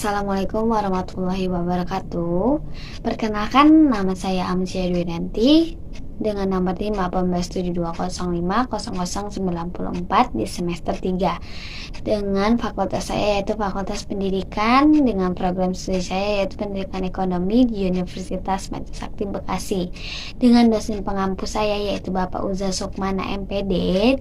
Assalamualaikum warahmatullahi wabarakatuh. Perkenalkan, nama saya Amsyah Dwinanti dengan nomor 51872050094 di semester 3 dengan fakultas saya yaitu Fakultas Pendidikan, dengan program studi saya yaitu Pendidikan Ekonomi di Universitas Madasakti Bekasi, dengan dosen pengampu saya yaitu Bapak Uza Sukmana MPD,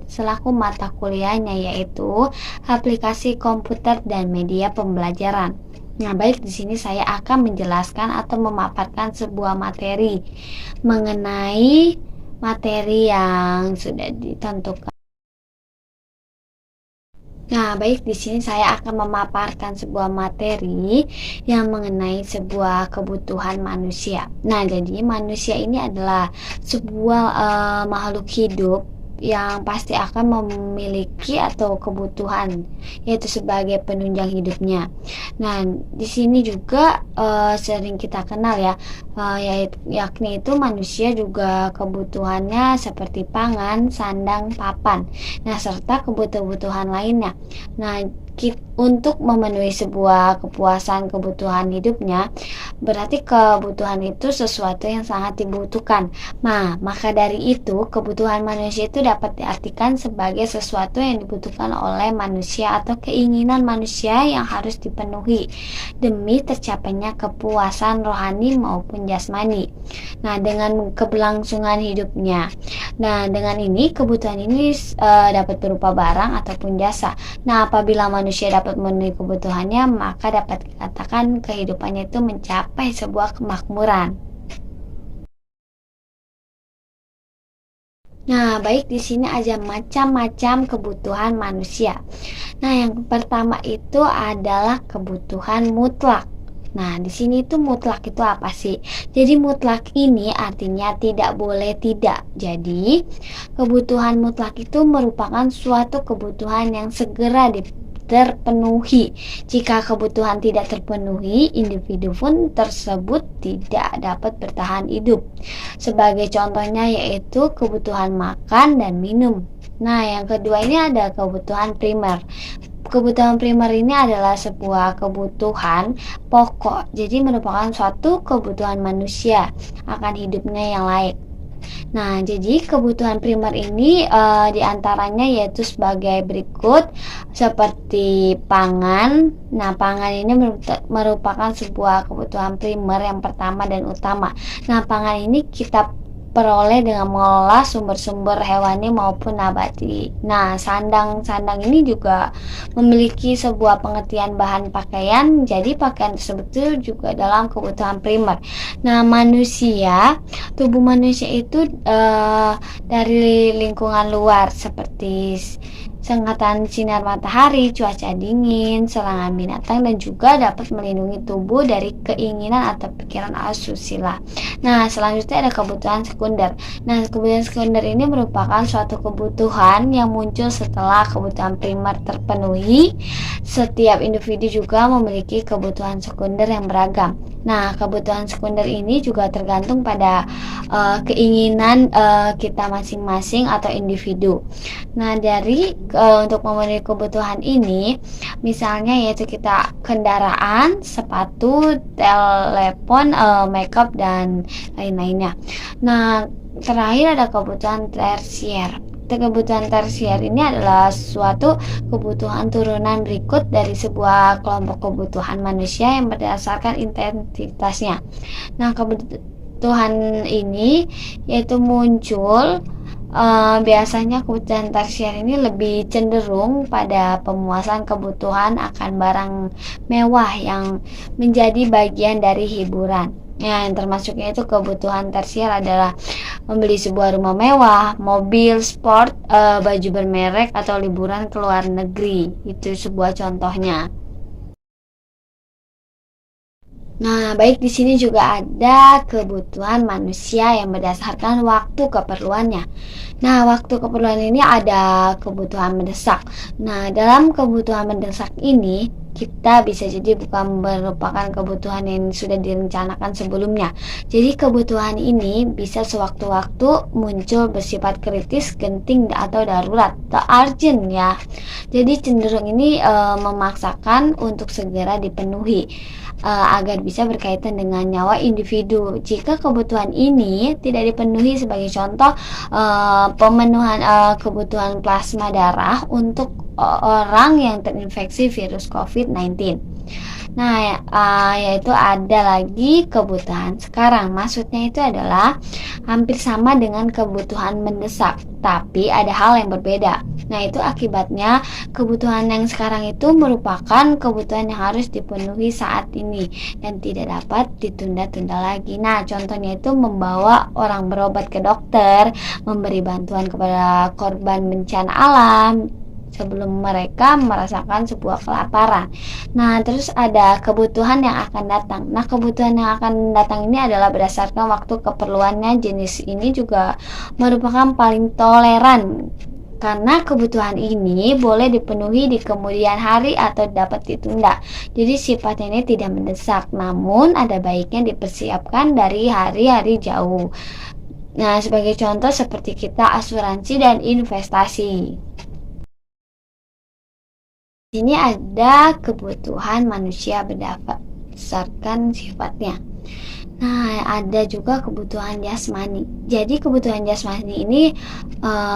selaku mata kuliahnya yaitu Aplikasi Komputer dan Media Pembelajaran. Nah, baik, di sini saya akan menjelaskan atau memaparkan sebuah materi mengenai materi yang sudah ditentukan. Nah, baik, di sini saya akan memaparkan sebuah materi yang mengenai sebuah kebutuhan manusia. Nah, jadi manusia ini adalah sebuah makhluk hidup yang pasti akan memiliki atau kebutuhan, yaitu sebagai penunjang hidupnya. Nah, di sini juga sering kita kenal ya, yakni itu manusia juga kebutuhannya seperti pangan, sandang, papan. Nah, serta kebutuhan lainnya. Nah, untuk memenuhi sebuah kebutuhan hidupnya, berarti kebutuhan itu sesuatu yang sangat dibutuhkan. Nah, maka dari itu kebutuhan manusia itu dapat diartikan sebagai sesuatu yang dibutuhkan oleh manusia atau keinginan manusia yang harus dipenuhi demi tercapainya kepuasan rohani maupun jasmani. Nah, dengan keberlangsungan hidupnya. Nah, dengan ini kebutuhan ini dapat berupa barang ataupun jasa. Nah, apabila manusia dapat memenuhi kebutuhannya, maka dapat dikatakan kehidupannya itu mencapai sebuah kemakmuran. Nah, baik, di sini ada macam-macam kebutuhan manusia. Nah, yang pertama itu adalah kebutuhan mutlak. Nah, di sini itu mutlak itu apa sih? Jadi mutlak ini artinya tidak boleh tidak. Jadi, kebutuhan mutlak itu merupakan suatu kebutuhan yang segera terpenuhi. Jika kebutuhan tidak terpenuhi, individu pun tersebut tidak dapat bertahan hidup. Sebagai contohnya yaitu kebutuhan makan dan minum. Nah, yang kedua ini ada kebutuhan primer. Kebutuhan primer ini adalah sebuah kebutuhan pokok, jadi merupakan suatu kebutuhan manusia akan hidupnya yang layak. Nah, jadi kebutuhan primer ini diantaranya yaitu sebagai berikut, seperti pangan. Nah, pangan ini merupakan sebuah kebutuhan primer yang pertama dan utama. Nah, pangan ini kita peroleh dengan mengolah sumber-sumber hewani maupun nabati. Nah, sandang ini juga memiliki sebuah pengertian bahan pakaian, jadi pakaian tersebut juga dalam kebutuhan primer. Nah, tubuh manusia itu dari lingkungan luar seperti sengatan sinar matahari, cuaca dingin, serangan binatang, dan juga dapat melindungi tubuh dari keinginan atau pikiran asusila. Nah, selanjutnya ada kebutuhan sekunder. Nah, kebutuhan sekunder ini merupakan suatu kebutuhan yang muncul setelah kebutuhan primer terpenuhi. Setiap individu juga memiliki kebutuhan sekunder yang beragam. Nah, kebutuhan sekunder ini juga tergantung pada keinginan kita masing-masing atau individu. Nah, untuk memenuhi kebutuhan ini, misalnya yaitu kita kendaraan, sepatu, telepon, makeup, dan lain-lainnya. Nah, terakhir ada kebutuhan tersier. Kebutuhan tersier ini adalah suatu kebutuhan turunan berikut dari sebuah kelompok kebutuhan manusia yang berdasarkan intensitasnya. Nah, kebutuhan ini yaitu muncul biasanya kebutuhan tersier ini lebih cenderung pada pemuasan kebutuhan akan barang mewah yang menjadi bagian dari hiburan. Ya, yang termasuknya itu kebutuhan tersier adalah membeli sebuah rumah mewah, mobil sport, baju bermerek, atau liburan ke luar negeri. Itu sebuah contohnya. Nah, baik, di sini juga ada kebutuhan manusia yang berdasarkan waktu keperluannya. Nah, waktu keperluan ini ada kebutuhan mendesak. Nah, dalam kebutuhan mendesak ini kita bisa jadi bukan merupakan kebutuhan yang sudah direncanakan sebelumnya. Jadi kebutuhan ini bisa sewaktu-waktu muncul bersifat kritis, genting atau darurat, atau urgent ya. Jadi cenderung ini memaksakan untuk segera dipenuhi agar bisa berkaitan dengan nyawa individu. Jika kebutuhan ini tidak dipenuhi, sebagai contoh pemenuhan kebutuhan plasma darah untuk orang yang terinfeksi virus COVID-19. Nah, yaitu ada lagi kebutuhan sekarang. Maksudnya itu adalah hampir sama dengan kebutuhan mendesak, tapi ada hal yang berbeda. Nah, itu akibatnya kebutuhan yang sekarang itu merupakan kebutuhan yang harus dipenuhi saat ini dan tidak dapat ditunda-tunda lagi. Nah, contohnya itu membawa orang berobat ke dokter, memberi bantuan kepada korban bencana alam sebelum mereka merasakan sebuah kelaparan. Nah, terus ada kebutuhan yang akan datang. Nah, kebutuhan yang akan datang ini adalah berdasarkan waktu keperluannya. Jenis ini juga merupakan paling toleran karena kebutuhan ini boleh dipenuhi di kemudian hari atau dapat ditunda. Jadi sifatnya ini tidak mendesak, namun ada baiknya dipersiapkan dari hari-hari jauh. Nah, sebagai contoh seperti kita asuransi dan investasi. Ini ada kebutuhan manusia berdasarkan sifatnya. Nah, ada juga kebutuhan jasmani. Jadi kebutuhan jasmani ini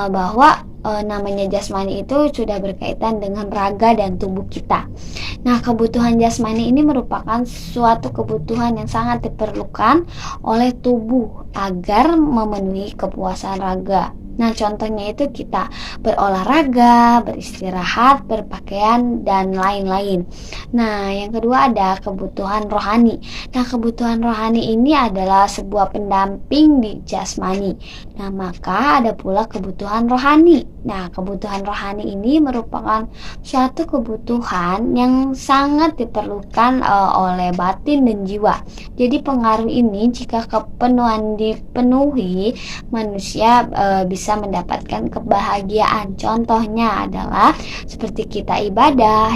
bahwa namanya jasmani itu sudah berkaitan dengan raga dan tubuh kita. Nah, kebutuhan jasmani ini merupakan suatu kebutuhan yang sangat diperlukan oleh tubuh agar memenuhi kepuasan raga. Nah, contohnya itu kita berolahraga, beristirahat, berpakaian, dan lain-lain. Nah, yang kedua ada kebutuhan rohani. Nah, kebutuhan rohani ini adalah sebuah pendamping di jasmani. Nah, maka ada pula kebutuhan rohani. Nah, kebutuhan rohani ini merupakan suatu kebutuhan yang sangat diperlukan oleh batin dan jiwa. Jadi pengaruh ini jika kepenuhan dipenuhi, manusia bisa mendapatkan kebahagiaan. Contohnya adalah seperti kita ibadah,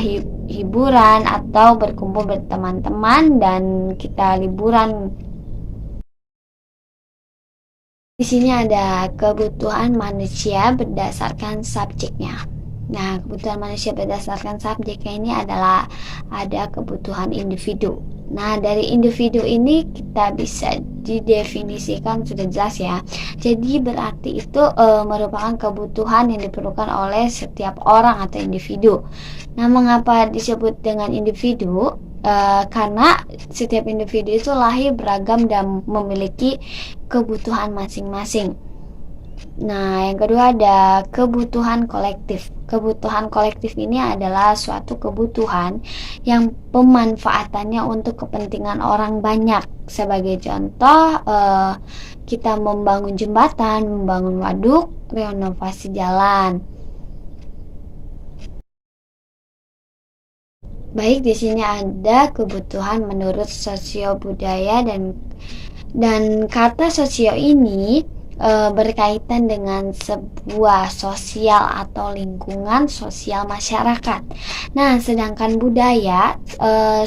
hiburan, atau berkumpul berteman-teman dan kita liburan. Di sini ada kebutuhan manusia berdasarkan subjeknya. Nah, kebutuhan manusia berdasarkan subjeknya ini adalah ada kebutuhan individu. Nah, dari individu ini kita bisa didefinisikan sudah jelas ya. Jadi berarti itu merupakan kebutuhan yang diperlukan oleh setiap orang atau individu. Nah, mengapa disebut dengan individu? Karena setiap individu itu lahir beragam dan memiliki kebutuhan masing-masing. Nah, yang kedua ada kebutuhan kolektif. Kebutuhan kolektif ini adalah suatu kebutuhan yang pemanfaatannya untuk kepentingan orang banyak. Sebagai contoh, kita membangun jembatan, membangun waduk, renovasi jalan. Baik, di sini ada kebutuhan menurut sosio budaya dan kata sosio ini berkaitan dengan sebuah sosial atau lingkungan sosial masyarakat. Nah, sedangkan budaya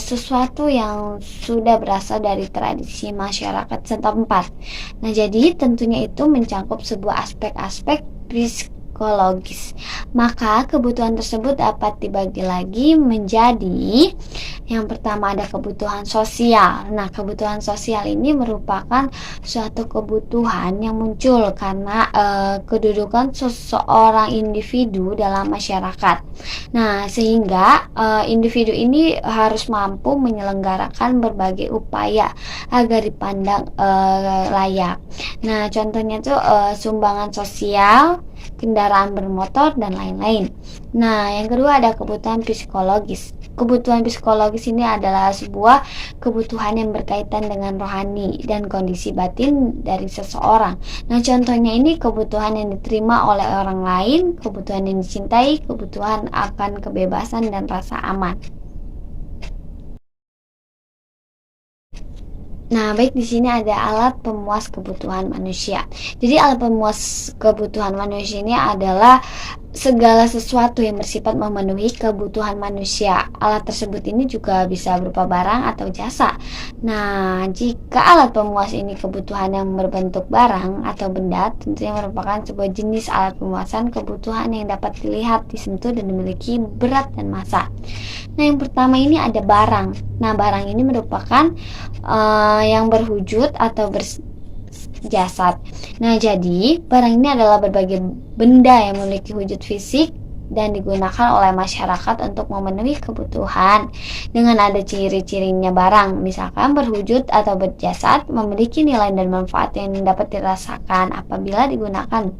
sesuatu yang sudah berasal dari tradisi masyarakat setempat. Nah, jadi tentunya itu mencakup sebuah aspek-aspek psikologis. Maka kebutuhan tersebut dapat dibagi lagi menjadi yang pertama ada kebutuhan sosial. Nah, kebutuhan sosial ini merupakan suatu kebutuhan yang muncul karena kedudukan seseorang individu dalam masyarakat. Nah, sehingga individu ini harus mampu menyelenggarakan berbagai upaya agar dipandang layak. Nah, contohnya tuh sumbangan sosial, kendaraan bermotor, dan lain-lain. Nah, yang kedua ada kebutuhan psikologis. Kebutuhan psikologis ini adalah sebuah kebutuhan yang berkaitan dengan rohani dan kondisi batin dari seseorang. Nah, contohnya ini kebutuhan yang diterima oleh orang lain, kebutuhan yang dicintai, kebutuhan akan kebebasan dan rasa aman. Nah, baik, di sini ada alat pemuas kebutuhan manusia. Jadi alat pemuas kebutuhan manusia ini adalah segala sesuatu yang bersifat memenuhi kebutuhan manusia. Alat tersebut ini juga bisa berupa barang atau jasa. Nah, jika alat pemuas ini kebutuhan yang berbentuk barang atau benda, tentunya merupakan sebuah jenis alat pemuasan kebutuhan yang dapat dilihat, disentuh, dan memiliki berat dan massa. Nah, yang pertama ini ada barang. Nah, barang ini merupakan yang berwujud atau jasad. Nah, jadi barang ini adalah berbagai benda yang memiliki wujud fisik dan digunakan oleh masyarakat untuk memenuhi kebutuhan dengan ada ciri-cirinya barang, misalkan berwujud atau berjasad, memiliki nilai dan manfaat yang dapat dirasakan apabila digunakan.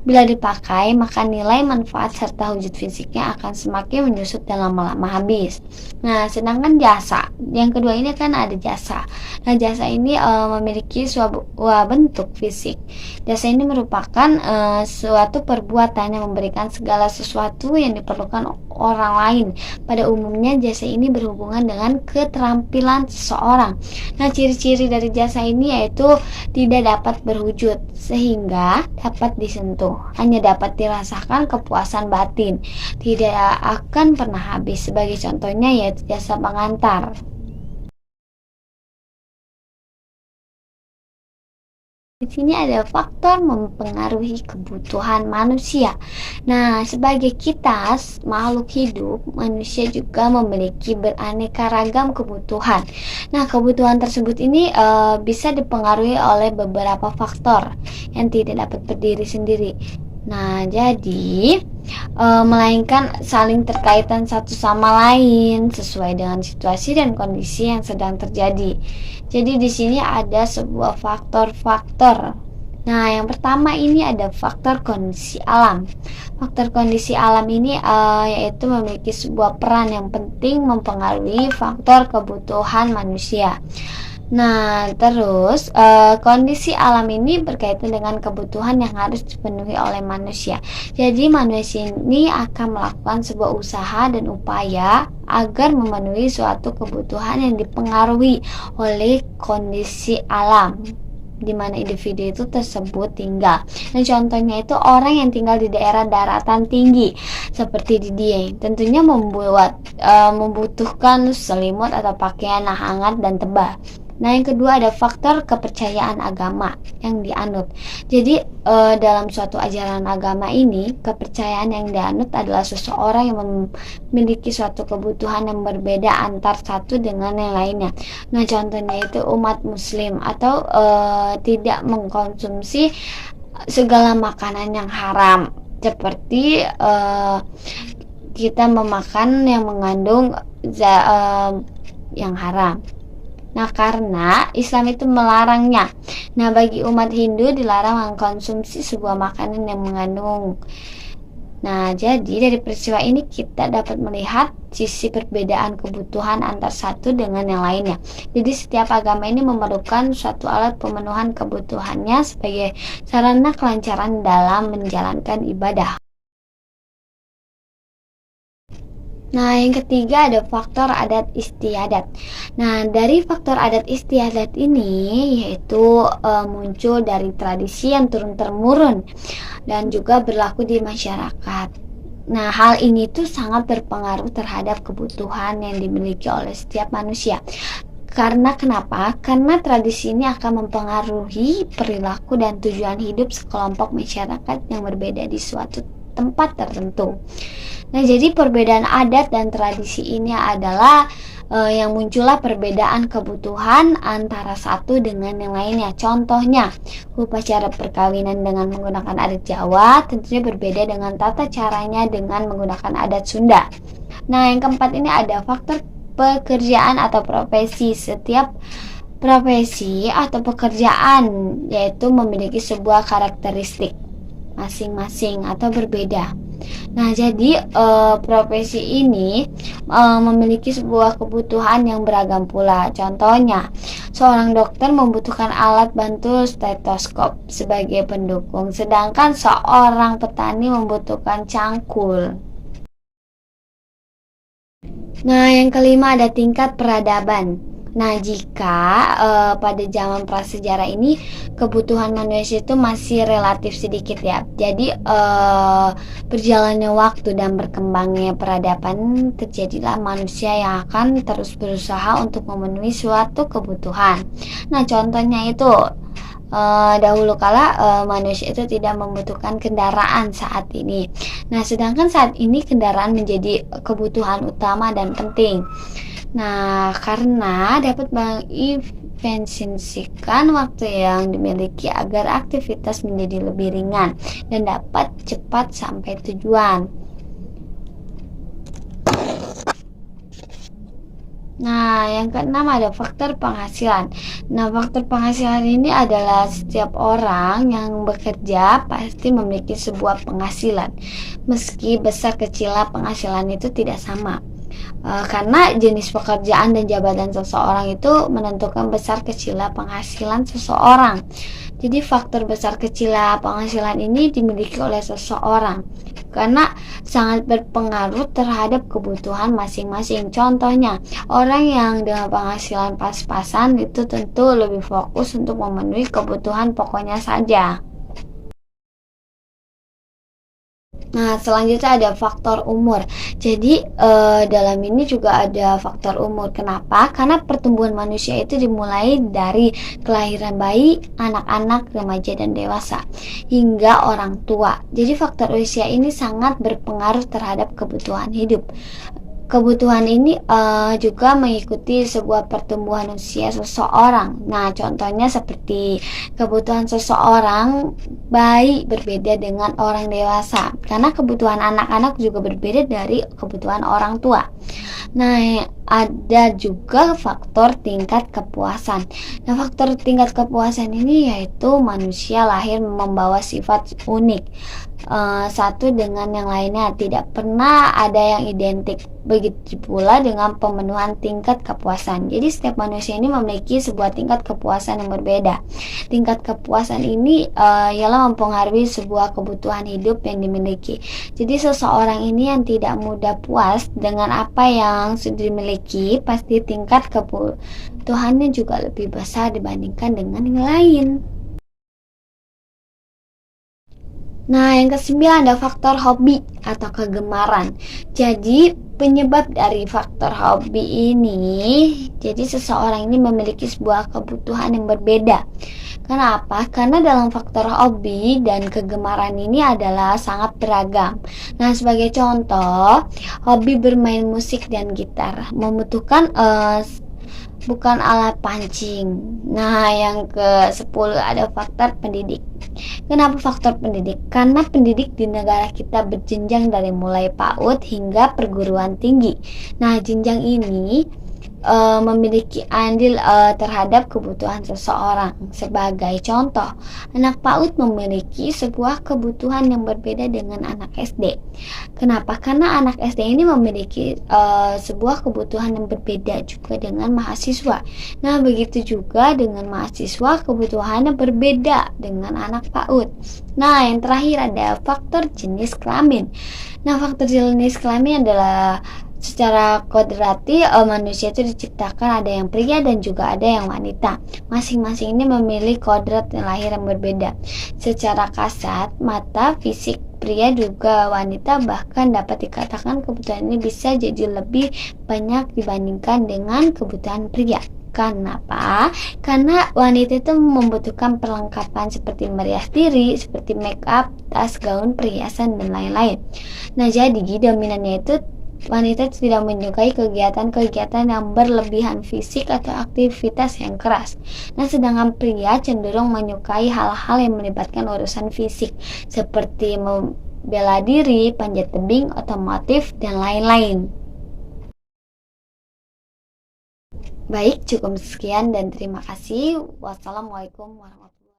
Bila dipakai, maka nilai manfaat serta wujud fisiknya akan semakin menyusut dan lama-lama habis. Nah, sedangkan jasa, yang kedua ini kan ada jasa. Nah, jasa ini memiliki sebuah bentuk fisik. Jasa ini merupakan suatu perbuatan yang memberikan segala sesuatu yang diperlukan orang lain. Pada umumnya jasa ini berhubungan dengan keterampilan seseorang. Nah, ciri-ciri dari jasa ini yaitu tidak dapat berwujud sehingga dapat disentuh, hanya dapat dirasakan kepuasan batin, tidak akan pernah habis. Sebagai contohnya yaitu jasa pengantar. Di sini ada faktor mempengaruhi kebutuhan manusia. Nah, sebagai kita makhluk hidup, manusia juga memiliki beraneka ragam kebutuhan. Nah, kebutuhan tersebut ini bisa dipengaruhi oleh beberapa faktor yang tidak dapat berdiri sendiri. Nah, jadi melainkan saling terkaitan satu sama lain sesuai dengan situasi dan kondisi yang sedang terjadi. Jadi di sini ada sebuah faktor-faktor. Nah, yang pertama ini ada faktor kondisi alam. Faktor kondisi alam ini yaitu memiliki sebuah peran yang penting mempengaruhi faktor kebutuhan manusia. Nah, terus kondisi alam ini berkaitan dengan kebutuhan yang harus dipenuhi oleh manusia. Jadi manusia ini akan melakukan sebuah usaha dan upaya agar memenuhi suatu kebutuhan yang dipengaruhi oleh kondisi alam di mana individu itu tersebut tinggal. Nah, contohnya itu orang yang tinggal di daerah daratan tinggi seperti di Dieng, tentunya membutuhkan selimut atau pakaian hangat dan tebal. Nah, yang kedua ada faktor kepercayaan agama yang dianut. Jadi dalam suatu ajaran agama ini, kepercayaan yang dianut adalah seseorang yang memiliki suatu kebutuhan yang berbeda antar satu dengan yang lainnya. Nah, contohnya itu umat muslim atau tidak mengkonsumsi segala makanan yang haram, seperti kita memakan yang mengandung yang haram. Nah, karena Islam itu melarangnya. Nah, bagi umat Hindu dilarang mengkonsumsi sebuah makanan yang mengandung. Nah, jadi dari peristiwa ini kita dapat melihat sisi perbedaan kebutuhan antar satu dengan yang lainnya. Jadi setiap agama ini memerlukan suatu alat pemenuhan kebutuhannya sebagai sarana kelancaran dalam menjalankan ibadah. Nah, yang ketiga ada faktor adat istiadat. Nah, dari faktor adat istiadat ini yaitu muncul dari tradisi yang turun-temurun dan juga berlaku di masyarakat. Nah, hal ini tuh sangat berpengaruh terhadap kebutuhan yang dimiliki oleh setiap manusia. Karena kenapa? Karena tradisi ini akan mempengaruhi perilaku dan tujuan hidup sekelompok masyarakat yang berbeda di suatu tempat tertentu. Nah, jadi perbedaan adat dan tradisi ini adalah yang muncullah perbedaan kebutuhan antara satu dengan yang lainnya. Contohnya, upacara perkawinan dengan menggunakan adat Jawa tentunya berbeda dengan tata caranya dengan menggunakan adat Sunda. Nah, yang keempat ini ada faktor pekerjaan atau profesi. Setiap profesi atau pekerjaan yaitu memiliki sebuah karakteristik masing-masing atau berbeda. Nah, jadi profesi ini memiliki sebuah kebutuhan yang beragam pula. Contohnya, seorang dokter membutuhkan alat bantu stetoskop sebagai pendukung, sedangkan seorang petani membutuhkan cangkul. Nah, yang kelima ada tingkat peradaban. Nah, jika pada zaman prasejarah ini kebutuhan manusia itu masih relatif sedikit ya. Jadi berjalannya waktu dan berkembangnya peradaban, terjadilah manusia yang akan terus berusaha untuk memenuhi suatu kebutuhan. Nah, contohnya itu dahulu kala manusia itu tidak membutuhkan kendaraan saat ini. Nah, sedangkan saat ini kendaraan menjadi kebutuhan utama dan penting. Nah, karena dapat mengefisiensikan waktu yang dimiliki agar aktivitas menjadi lebih ringan dan dapat cepat sampai tujuan. Nah, yang keenam ada faktor penghasilan. Nah, faktor penghasilan ini adalah setiap orang yang bekerja pasti memiliki sebuah penghasilan. Meski besar kecilnya penghasilan itu tidak sama. Karena jenis pekerjaan dan jabatan seseorang itu menentukan besar kecilnya penghasilan seseorang. Jadi faktor besar kecilnya penghasilan ini dimiliki oleh seseorang karena sangat berpengaruh terhadap kebutuhan masing-masing. Contohnya, orang yang dengan penghasilan pas-pasan itu tentu lebih fokus untuk memenuhi kebutuhan pokoknya saja. Nah, selanjutnya ada faktor umur. Jadi, dalam ini juga ada faktor umur. Kenapa? Karena pertumbuhan manusia itu dimulai dari kelahiran bayi, anak-anak, remaja, dan dewasa, hingga orang tua. Jadi, faktor usia ini sangat berpengaruh terhadap kebutuhan hidup. Kebutuhan ini juga mengikuti sebuah pertumbuhan usia seseorang. Nah, contohnya seperti kebutuhan seseorang bayi berbeda dengan orang dewasa, karena kebutuhan anak-anak juga berbeda dari kebutuhan orang tua. Nah, ada juga faktor tingkat kepuasan. Nah, faktor tingkat kepuasan ini yaitu manusia lahir membawa sifat unik. Satu dengan yang lainnya, tidak pernah ada yang identik. Begitu pula dengan pemenuhan tingkat kepuasan. Jadi setiap manusia ini memiliki sebuah tingkat kepuasan yang berbeda. Tingkat kepuasan ini ialah mempengaruhi sebuah kebutuhan hidup yang dimiliki. Jadi seseorang ini yang tidak mudah puas dengan apa yang sudah dimiliki, pasti tingkat kebutuhannya juga lebih besar dibandingkan dengan yang lain. Nah, yang kesembilan ada faktor hobi atau kegemaran. Jadi, penyebab dari faktor hobi ini, jadi seseorang ini memiliki sebuah kebutuhan yang berbeda. Kenapa? Karena dalam faktor hobi dan kegemaran ini adalah sangat beragam. Nah, sebagai contoh, hobi bermain musik dan gitar membutuhkan bukan alat pancing. Nah, yang ke-10 ada faktor pendidik. Kenapa faktor pendidik? Karena pendidik di negara kita berjenjang dari mulai PAUD hingga perguruan tinggi. Nah, jenjang ini memiliki andil terhadap kebutuhan seseorang. Sebagai contoh, anak PAUD memiliki sebuah kebutuhan yang berbeda dengan anak SD. Kenapa? Karena anak SD ini memiliki sebuah kebutuhan yang berbeda juga dengan mahasiswa. Nah, begitu juga dengan mahasiswa, kebutuhannya berbeda dengan anak PAUD. Nah, yang terakhir ada faktor jenis kelamin. Nah, faktor jenis kelamin adalah secara kodrati manusia itu diciptakan ada yang pria dan juga ada yang wanita. Masing-masing ini memiliki kodrat lahir yang berbeda. Secara kasat mata, fisik pria juga wanita bahkan dapat dikatakan kebutuhan ini bisa jadi lebih banyak dibandingkan dengan kebutuhan pria. Kenapa? Karena wanita itu membutuhkan perlengkapan seperti merias diri, seperti make up, tas, gaun, perhiasan, dan lain-lain. Nah, jadi dominannya itu wanita tidak menyukai kegiatan-kegiatan yang berlebihan fisik atau aktivitas yang keras. Nah, sedangkan pria cenderung menyukai hal-hal yang melibatkan urusan fisik seperti membela diri, panjat tebing, otomotif, dan lain-lain. Baik, cukup sekian dan terima kasih. Wassalamualaikum warahmatullahi wabarakatuh.